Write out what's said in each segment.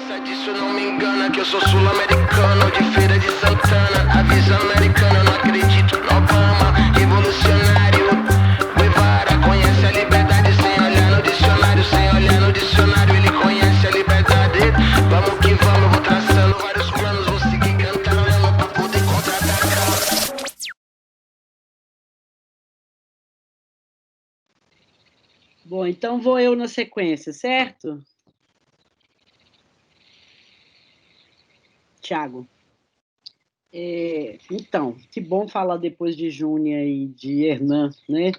Disso não me engana, que eu sou sul-americano, de Feira de Santana, a visão americana, eu não acredito no Obama, revolucionário, Guevara, conhece a liberdade sem olhar no dicionário, sem olhar no dicionário, ele conhece a liberdade, vamos que vamos, eu vou traçando vários planos, vou seguir cantarolando pra poder contra-atacar. Bom, então vou eu na sequência, certo? Tiago. Então, que bom falar depois de Júnia e de Hernan, né?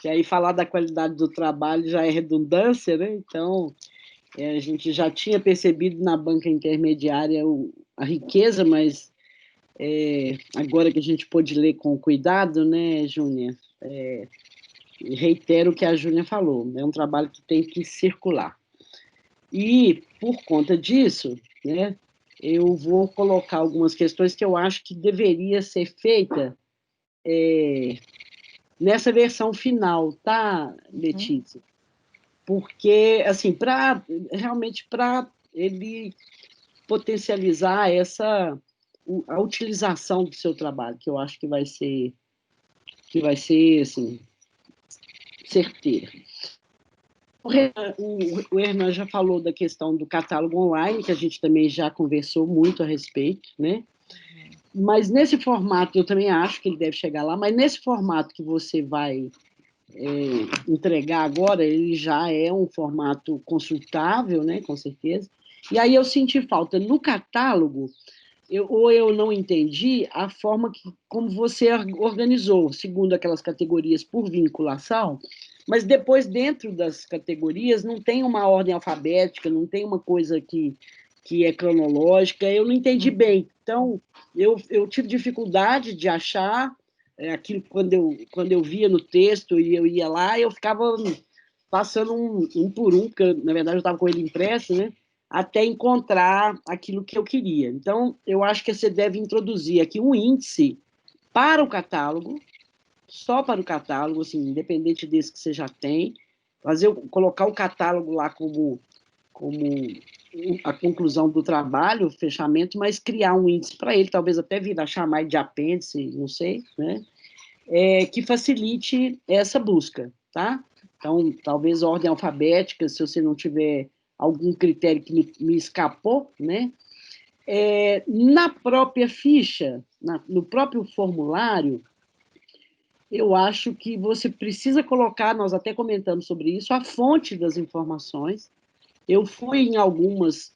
Que aí falar da qualidade do trabalho já é redundância, né? Então, a gente já tinha percebido na banca intermediária a riqueza, mas agora que a gente pôde ler com cuidado, né, Júnia? Reitero o que a Júnia falou, é um trabalho que tem que circular. E, por conta disso, né, eu vou colocar algumas questões que eu acho que deveria ser feita nessa versão final, tá, Letícia? Porque, assim, realmente para ele potencializar a utilização do seu trabalho, que eu acho que vai ser assim, certeira. O Hernan já falou da questão do catálogo online, que a gente também já conversou muito a respeito, né? Mas nesse formato, eu também acho que ele deve chegar lá, mas nesse formato que você vai entregar agora, ele já é um formato consultável, né, com certeza. E aí eu senti falta no catálogo, ou eu não entendi a forma como você organizou, segundo aquelas categorias por vinculação, mas depois, dentro das categorias, não tem uma ordem alfabética, não tem uma coisa que é cronológica, eu não entendi bem. Então, eu tive dificuldade de achar aquilo quando eu via no texto e eu ia lá, eu ficava passando um por um, porque, na verdade, eu estava com ele impresso, né? Até encontrar aquilo que eu queria. Então, eu acho que você deve introduzir aqui um índice para o catálogo, só para o catálogo, assim, independente desse que você já tem, colocar o catálogo lá como a conclusão do trabalho, o fechamento, mas criar um índice para ele, talvez até vir a chamar de apêndice, não sei, né? Que facilite essa busca, tá? Então, talvez ordem alfabética, se você não tiver algum critério que me escapou, né? Na própria ficha, no próprio formulário, eu acho que você precisa colocar, nós até comentamos sobre isso, a fonte das informações. Eu fui em algumas,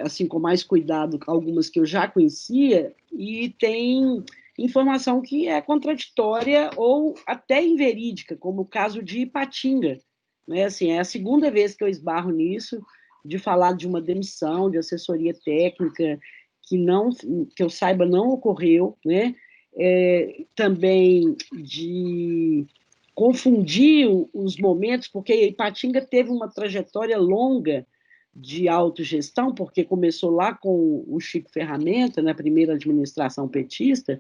assim, com mais cuidado, algumas que eu já conhecia, e tem informação que é contraditória ou até inverídica, como o caso de Ipatinga. Né? Assim, é a segunda vez que eu esbarro nisso, de falar de uma demissão de assessoria técnica que eu saiba não ocorreu, né? Também de confundir os momentos, porque Ipatinga teve uma trajetória longa de autogestão, porque começou lá com o Chico Ferramenta, na primeira administração petista,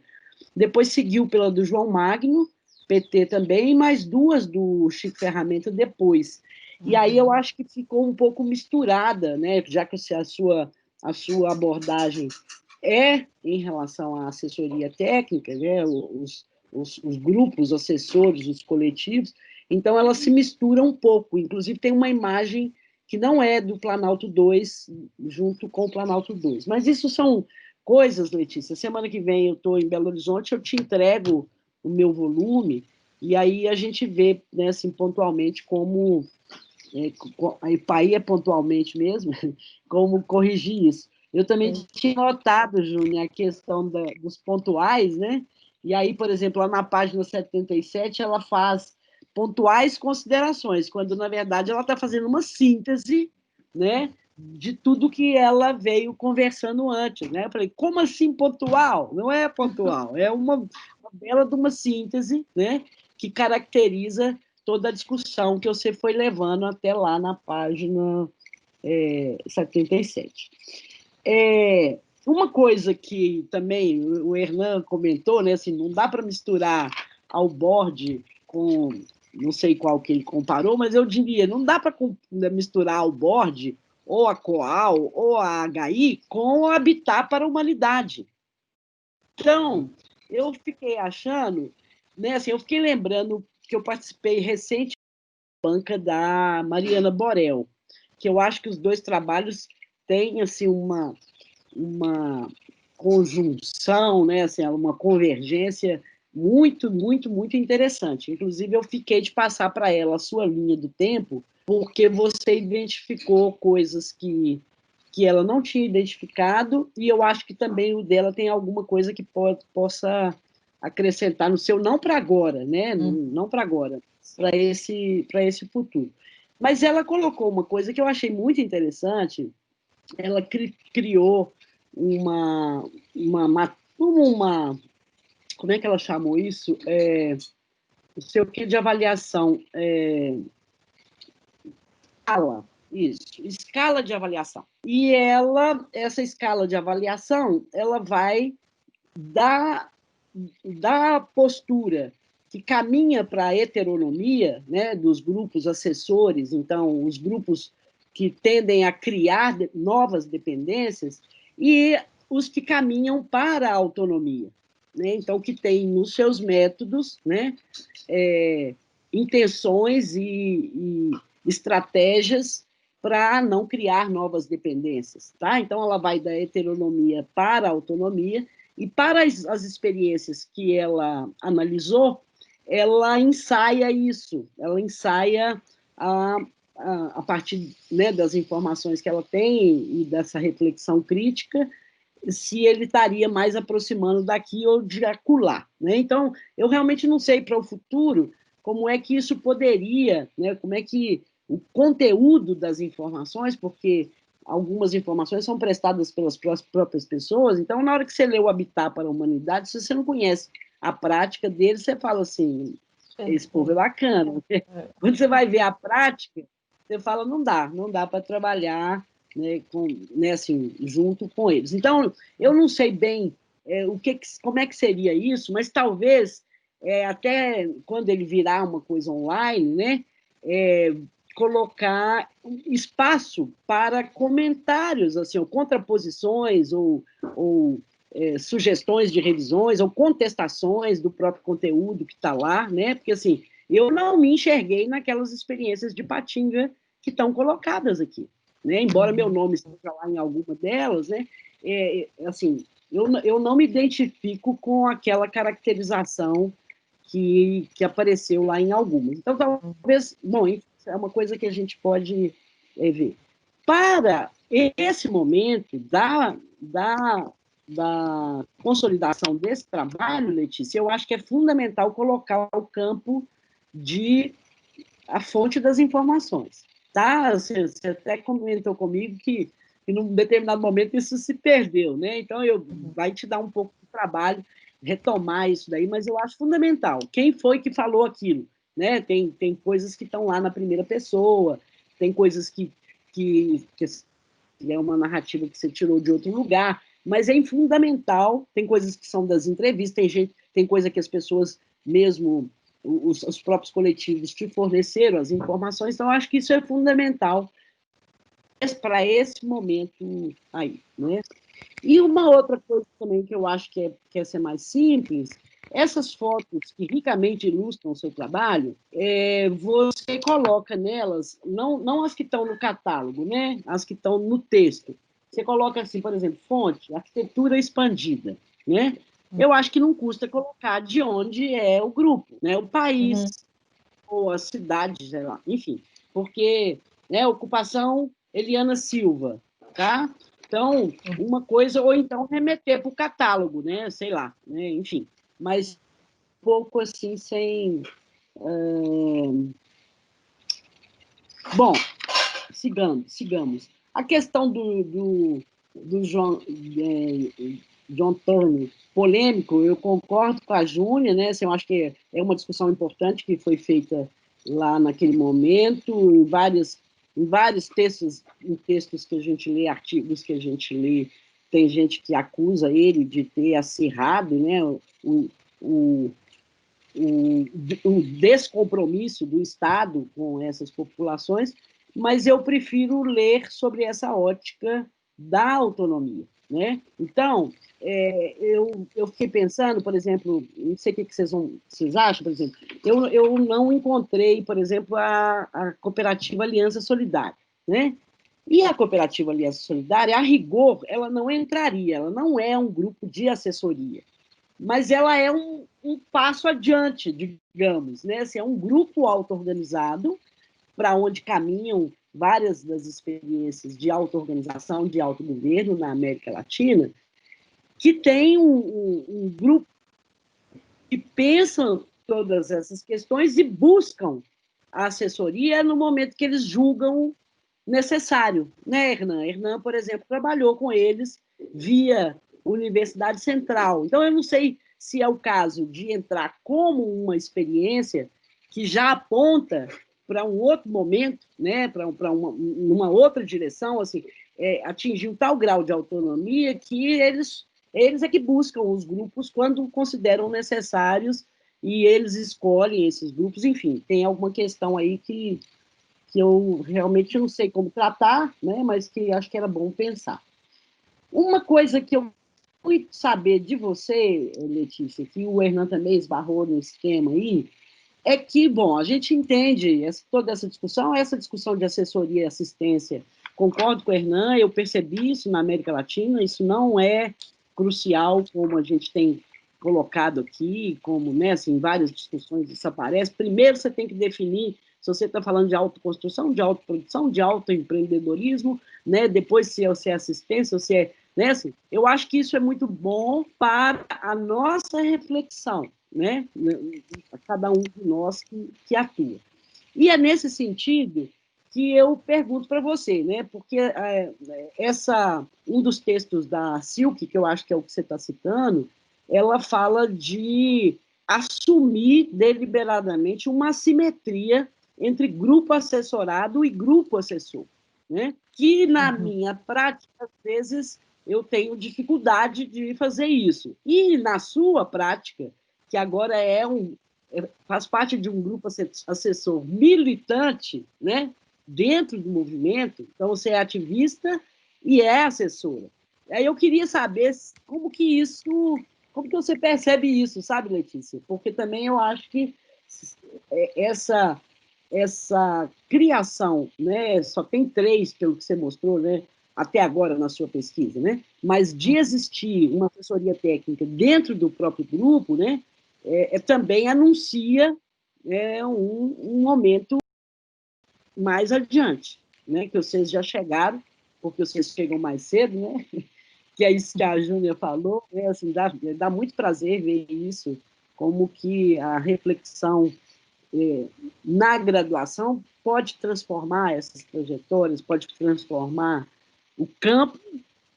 depois seguiu pela do João Magno, PT também, e mais duas do Chico Ferramenta depois. E aí eu acho que ficou um pouco misturada, né? Já que a sua abordagem em relação à assessoria técnica, né? Os grupos assessores, os coletivos, então ela se mistura um pouco. Inclusive tem uma imagem que não é do Planalto 2, junto com o Planalto 2. Mas isso são coisas, Letícia. Semana que vem eu estou em Belo Horizonte, eu te entrego o meu volume, e aí a gente vê, né, assim, pontualmente como, a IPAI é pontualmente mesmo, como corrigir isso. Eu também tinha notado, Júnior, a questão dos pontuais, né? E aí, por exemplo, lá na página 77, ela faz pontuais considerações, quando, na verdade, ela está fazendo uma síntese, né, de tudo que ela veio conversando antes. Né? Eu falei, como assim pontual? Não é pontual, é uma bela de uma síntese, né, que caracteriza toda a discussão que você foi levando até lá na página 77. Uma coisa que também o Hernan comentou, né, assim, não dá para misturar ao board com, não sei qual que ele comparou, mas eu diria, não dá para misturar ao board ou a COAL, ou a HI, com o Habitat para a Humanidade. Então, eu fiquei achando, né, assim, eu fiquei lembrando que eu participei recentemente da banca da Mariana Borel, que eu acho que os dois trabalhos têm assim, uma conjunção, né, assim, uma convergência muito, muito, muito interessante. Inclusive, eu fiquei de passar para ela a sua linha do tempo, porque você identificou coisas que ela não tinha identificado, e eu acho que também o dela tem alguma coisa que possa acrescentar no seu, não para agora, né? Não para agora, para esse futuro. Mas ela colocou uma coisa que eu achei muito interessante, ela criou uma como é que ela chamou isso? Não sei o que de avaliação, escala, isso, escala de avaliação. E essa escala de avaliação, ela vai da postura que caminha para a heteronomia, né, dos grupos assessores, então, os grupos que tendem a criar novas dependências, e os que caminham para a autonomia. Né? Então, que tem nos seus métodos, né, intenções e estratégias para não criar novas dependências. Tá? Então, ela vai da heteronomia para a autonomia, e para as experiências que ela analisou, ela ensaia isso, ela ensaia a partir, né, das informações que ela tem e dessa reflexão crítica, se ele estaria mais aproximando daqui ou de acolá. Né? Então, eu realmente não sei para o futuro como é que isso poderia, né, como é que o conteúdo das informações, porque algumas informações são prestadas pelas próprias pessoas, então, na hora que você lê o Habitat para a Humanidade, se você não conhece a prática dele, você fala assim, esse povo é bacana. Quando você vai ver a prática, você fala, não dá para trabalhar, né, né, assim, junto com eles. Então, eu não sei bem como é que seria isso, mas talvez, até quando ele virar uma coisa online, né, colocar espaço para comentários, assim, ou contraposições, ou sugestões de revisões, ou contestações do próprio conteúdo que está lá, né? Porque, assim, eu não me enxerguei naquelas experiências de Patinga que estão colocadas aqui. Né? Embora meu nome esteja lá em alguma delas, né? Assim, eu não me identifico com aquela caracterização que apareceu lá em algumas. Então, talvez, bom, é uma coisa que a gente pode ver. Para esse momento da consolidação desse trabalho, Letícia, eu acho que é fundamental colocar o campo de a fonte das informações. Tá? Você até comentou comigo que num determinado momento isso se perdeu, né? Então, vai te dar um pouco de trabalho retomar isso daí, mas eu acho fundamental. Quem foi que falou aquilo? Né? Tem coisas que estão lá na primeira pessoa, tem coisas que é uma narrativa que você tirou de outro lugar, mas é fundamental, tem coisas que são das entrevistas, tem coisa que as pessoas mesmo os próprios coletivos te forneceram as informações, então acho que isso é fundamental para esse momento aí, né? E uma outra coisa também que eu acho que é ser mais simples, essas fotos que ricamente ilustram o seu trabalho, você coloca nelas, não as que estão no catálogo, né? As que estão no texto. Você coloca assim, por exemplo, fonte, arquitetura expandida, né? Eu acho que não custa colocar de onde é o grupo, né? O país, ou a cidade, sei lá, enfim, porque, né, ocupação Eliana Silva, tá? Então, uma coisa, ou então remeter para o catálogo, né? Sei lá, né? Enfim, mas um pouco assim, sem. Bom, sigamos. A questão do John Turner, polêmico, eu concordo com a Júnia, né? Assim, eu acho que é uma discussão importante que foi feita lá naquele momento, em vários textos, em textos que a gente lê, artigos que a gente lê, tem gente que acusa ele de ter acirrado, né, o, o descompromisso do Estado com essas populações, mas eu prefiro ler sobre essa ótica da autonomia, né? Então, eu fiquei pensando, por exemplo, não sei o que vocês acham, por exemplo, eu não encontrei, por exemplo, a Cooperativa Aliança Solidária, né? E a Cooperativa Aliança Solidária, a rigor, ela não entraria, ela não é um grupo de assessoria, mas ela é um passo adiante, digamos, né? Assim, é um grupo auto-organizado para onde caminham várias das experiências de auto-organização, de autogoverno na América Latina, que tem um grupo que pensa todas essas questões e buscam a assessoria no momento que eles julgam necessário, né, Hernan? Hernan, por exemplo, trabalhou com eles via Universidade Central. Então, eu não sei se é o caso de entrar como uma experiência que já aponta para um outro momento, né, para uma outra direção, assim, atingir um tal grau de autonomia que eles é que buscam os grupos quando consideram necessários e eles escolhem esses grupos. Enfim, tem alguma questão aí que eu realmente não sei como tratar, né, mas que acho que era bom pensar. Uma coisa que eu fui saber de você, Letícia, que o Hernan também esbarrou no esquema aí, é que, bom, a gente entende toda essa discussão de assessoria e assistência, concordo com o Hernan, eu percebi isso na América Latina, isso não é crucial, como a gente tem colocado aqui, como, né, assim, em várias discussões isso aparece. Primeiro você tem que definir se você está falando de autoconstrução, de autoprodução, de autoempreendedorismo, né, depois se é assistência, se é... Né, assim, eu acho que isso é muito bom para a nossa reflexão, né, a cada um de nós que atua. E é nesse sentido que eu pergunto para você, né, porque um dos textos da Silk, que eu acho que é o que você está citando, ela fala de assumir deliberadamente uma assimetria entre grupo assessorado e grupo assessor, né? Que, na minha prática, às vezes, eu tenho dificuldade de fazer isso. E, na sua prática, que agora faz parte de um grupo assessor militante, né? Dentro do movimento, então você é ativista e é assessora. Aí eu queria saber como que você percebe isso, sabe, Letícia? Porque também eu acho que essa criação, né, só tem 3, pelo que você mostrou, né, até agora na sua pesquisa, né, mas de existir uma assessoria técnica dentro do próprio grupo, né, também anuncia um momento mais adiante, né, que vocês já chegaram, porque vocês chegam mais cedo, né, que é isso que a Júlia falou, né, assim, dá muito prazer ver isso, como que a reflexão na graduação pode transformar essas trajetórias, pode transformar o campo,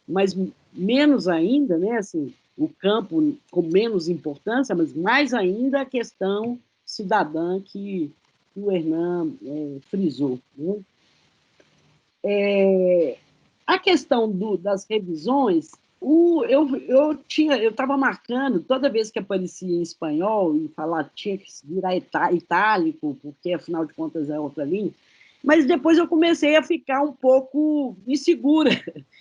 mas menos ainda, né, assim, o campo com menos importância, mas mais ainda a questão cidadã que o Hernan frisou. Né? A questão das revisões, eu estava marcando, toda vez que aparecia em espanhol, e falar tinha que virar itálico, porque, afinal de contas, é outra língua, mas depois eu comecei a ficar um pouco insegura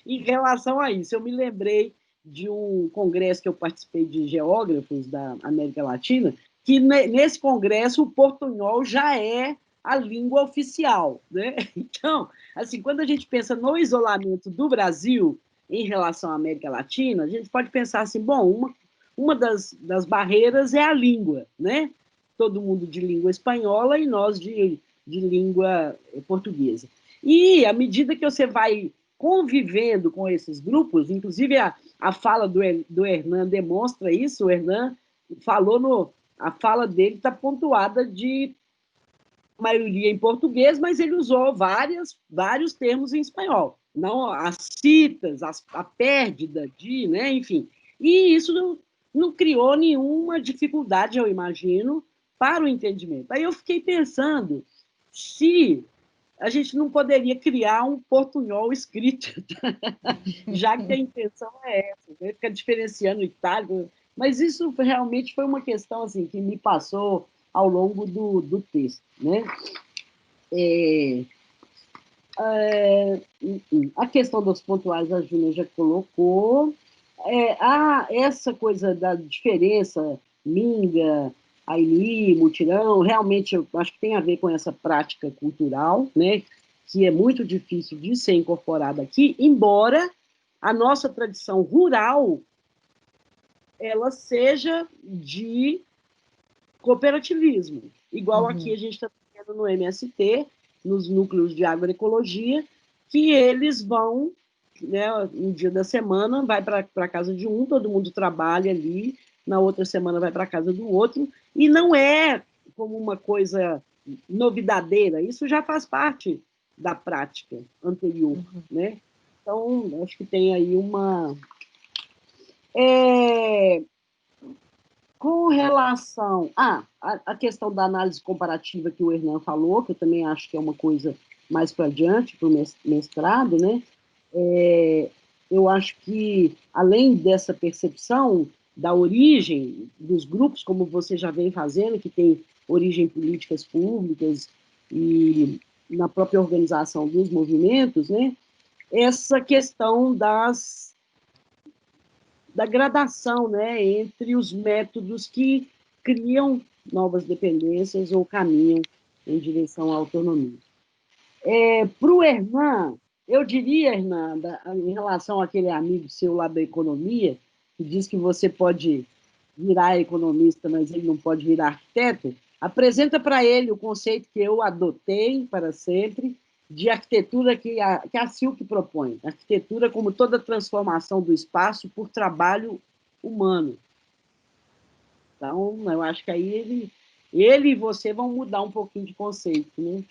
em relação a isso. Eu me lembrei de um congresso que eu participei de geógrafos da América Latina, que nesse congresso o portunhol já é a língua oficial, né? Então, assim, quando a gente pensa no isolamento do Brasil em relação à América Latina, a gente pode pensar assim, bom, uma das barreiras é a língua, né? Todo mundo de língua espanhola e nós de língua portuguesa. E, à medida que você vai convivendo com esses grupos, inclusive a fala do Hernan demonstra isso, o Hernan falou a fala dele está pontuada de maioria em português, mas ele usou vários termos em espanhol. Não, as citas, a pérdida de, né, enfim. E isso não criou nenhuma dificuldade, eu imagino, para o entendimento. Aí eu fiquei pensando se a gente não poderia criar um portunhol escrito, já que a intenção é essa, né? Fica diferenciando o itálico, mas isso realmente foi uma questão assim, que me passou ao longo do texto. Né? A questão dos pontuais, a Júlia já colocou. Essa coisa da diferença, Minga, Aili, Mutirão, realmente eu acho que tem a ver com essa prática cultural, né, que é muito difícil de ser incorporada aqui, embora a nossa tradição rural ela seja de cooperativismo, igual aqui a gente está vendo no MST, nos núcleos de agroecologia, que eles vão, né, um dia da semana, vai para a casa de um, todo mundo trabalha ali, na outra semana vai para a casa do outro, e não é como uma coisa novidadeira, isso já faz parte da prática anterior, né? Então, acho que tem aí uma... Com relação à questão da análise comparativa que o Hernan falou, que eu também acho que é uma coisa mais para adiante, para o mestrado, né? Eu acho que, além dessa percepção da origem dos grupos, como você já vem fazendo, que tem origem em políticas públicas e na própria organização dos movimentos, né? Essa questão da gradação, né, entre os métodos que criam novas dependências ou caminham em direção à autonomia. Para o Hernan, eu diria, Hernan, em relação àquele amigo seu lá da economia, que diz que você pode virar economista, mas ele não pode virar arquiteto, apresenta para ele o conceito que eu adotei para sempre, de arquitetura que a Silk propõe, arquitetura como toda transformação do espaço por trabalho humano. Então, eu acho que aí ele e você vão mudar um pouquinho de conceito, né?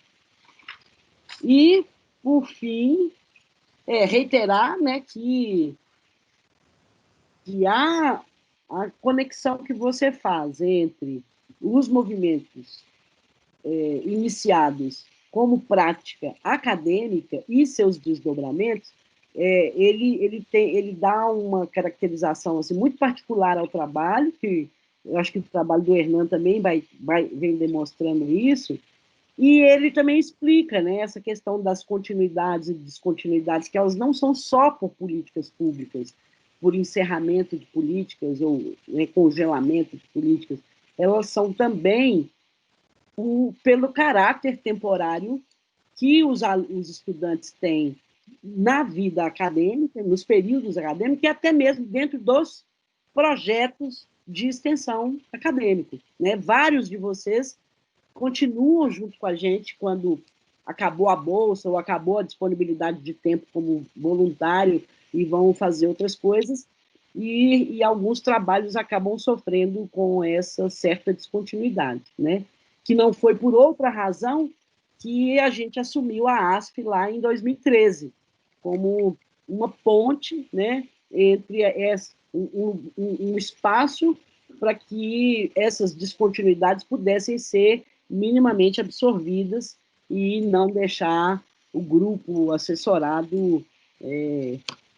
E, por fim, reiterar, né, que há a conexão que você faz entre os movimentos iniciados como prática acadêmica e seus desdobramentos, ele dá uma caracterização assim, muito particular ao trabalho, que eu acho que o trabalho do Hernan também vem demonstrando isso, e ele também explica, né, essa questão das continuidades e descontinuidades, que elas não são só por políticas públicas, por encerramento de políticas ou congelamento de políticas, elas são também pelo caráter temporário que os estudantes têm na vida acadêmica, nos períodos acadêmicos, e até mesmo dentro dos projetos de extensão acadêmica, né? Vários de vocês continuam junto com a gente quando acabou a bolsa ou acabou a disponibilidade de tempo como voluntário e vão fazer outras coisas, e alguns trabalhos acabam sofrendo com essa certa descontinuidade, né? Que não foi por outra razão que a gente assumiu a ASP lá em 2013, como uma ponte, né, entre um espaço para que essas descontinuidades pudessem ser minimamente absorvidas e não deixar o grupo assessorado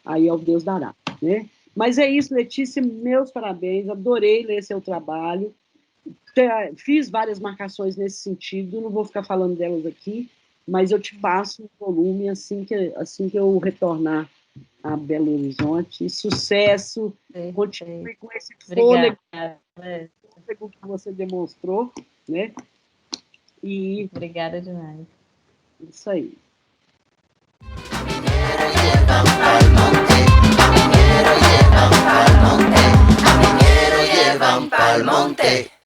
aí ao Deus dará, né? Mas é isso, Letícia, meus parabéns, adorei ler seu trabalho, fiz várias marcações nesse sentido, não vou ficar falando delas aqui, mas eu te passo um volume assim que eu retornar a Belo Horizonte. E sucesso, continue com esse fôlego que você demonstrou, né? E obrigada demais. Isso aí. Llevan pa'l monte.